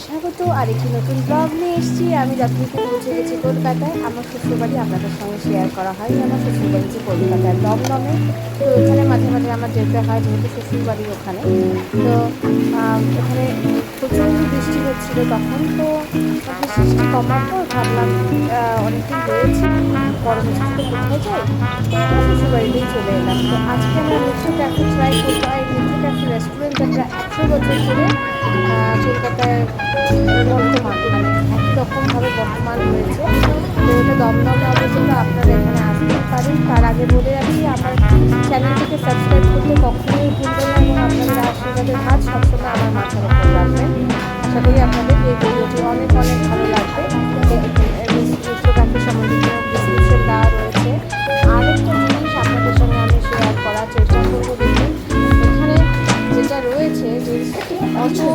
স্বাগত আরেকটি নতুন ব্লগ নিয়ে এসেছি। আমি যথারীতি পৌঁছে গেছি কলকাতায়। আমার শ্বশুরবাড়ি আপনাদের সঙ্গে শেয়ার করা হয়। আমার শ্বশুরবাড়ি যে কলকাতায় দমদমে, তো এখানে মাঝে মাঝে আমার যেতে হয়, যেহেতু শ্বশুরবাড়ি ওখানে। তো এখানে প্রচুর বৃষ্টি হচ্ছিলো তখন। তো বৃষ্টি কমার পর ভাবলাম অনেকদিন রয়েছি, গরমের ছুটিতে কোথায় যাই, তো শ্বশুরবাড়িতেই চলে এলাম। তো আজকে আমরা মিত্র ক্যাফে ট্রাই করবো। এই মিত্র ক্যাফে রেস্টুরেন্ট একটা 100 বছর ধরে কলকাতায় বর্তমান, মানে একই রকমভাবে বর্তমান হয়েছে। তো এটা দমদমে অবস্থিত, আপনারা এখানে আসতেই পারেন। তার আগে বলে রাখি, আমার চ্যানেলটিকে সাবস্ক্রাইব করতে কখনোই ভুলবেন না এবং আপনাদের আশীর্বাদের হাত সবসময় আমার মাথার উপর রাখবেন। আশা করি আপনাদের এই ভিডিওটি অনেক অনেক ভালো লাগবে। মিত্র ক্যাফে সম্বন্ধিত ডিসক্রিপশন দেওয়া রয়েছে। আরেকটা জিনিস আপনাদের সঙ্গে আমি শেয়ার করার চেষ্টা করবো। দেখুন এখানে যেটা রয়েছে, যে অটো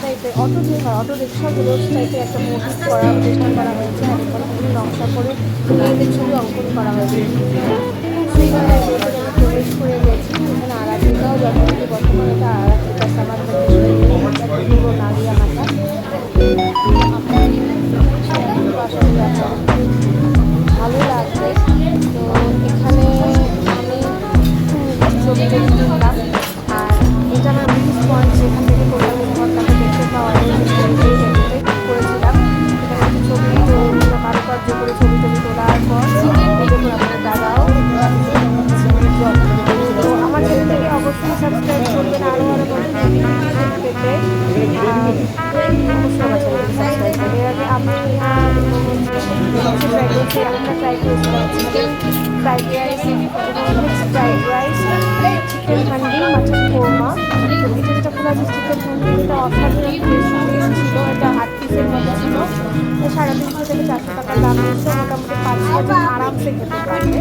টাইপের, অটো যে হয় অটো রিক্সাগুলো টাইপের একটা মোটিভ করার চেষ্টা করা হয়েছে। আর এখানে বিভিন্ন নকশা করে মেয়েদের ছবি অঙ্কন করা হয়েছে। সেইভাবে আমি প্রবেশ করে গেছি। এখানে আরাধিকাও যথারীতি বর্তমানে এটা আরাধিকা সামার পুরো নালিয়া মাথা ভালো লাগবে। তো এখানে আমি ছবি টবি তুললাম। আর এটা আমার ব্রিটিশ পয়েন্ট, যেখান থেকে কলকাতা ঘরটাকে দেখতে পাওয়া যায়। করেছিলাম এখানে কিছু ছবি কারুকার্য করে ছবি টবি তোলার পর দেখুন আপনার দাদাও। তো আমার চ্যানেলটাকে অবশ্যই সাবস্ক্রাইব করবেন। আরও আরও নতুন পেতে অবশ্যই আমার চ্যানেলকে সাবস্ক্রাইব করবেন। এর আগে আমি ট্রাই করছি, একটা ট্রাই করেছিলাম চিকেন ফ্রাইড রাইস এবং mixed fried rice, chicken handi, mutton korma. তো এটা যেটা খোলা যে চিকেন হান্ডি, এটা অসাধারণ টেস্ট ছিল। এটা 8 পিসের মতো ছিল। 350 থেকে 400 টাকা দাম নিচ্ছে। মোটামুটি 5 জন আরামসে খেতে পারবে।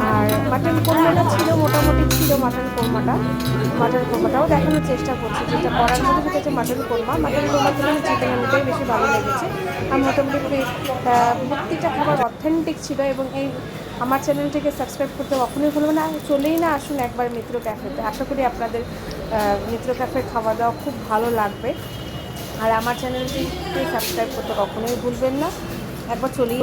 আর মাটন কোরমাটা ছিল, মোটামুটি ছিল মাটন কোরমাটাও দেখানোর চেষ্টা করছি। যেটা করার মধ্যে যেটা হচ্ছে মাটন কোরমা থেকে চিকেন হান্ডিটাই বেশি ভালো লেগেছে। আর মোটামুটি মুক্তিটা খাবার অথেন্টিক ছিল। এবং এই আমার চ্যানেলটিকে সাবস্ক্রাইব করতে কখনোই ভুলবেন না। চলেই না আসুন একবার মিত্র ক্যাফেতে। আশা করি আপনাদের মিত্র ক্যাফের খাওয়া দাওয়া খুব ভালো লাগবে। আর আমার চ্যানেলটিকে সাবস্ক্রাইব করতে কখনোই ভুলবেন না, একবার চলেই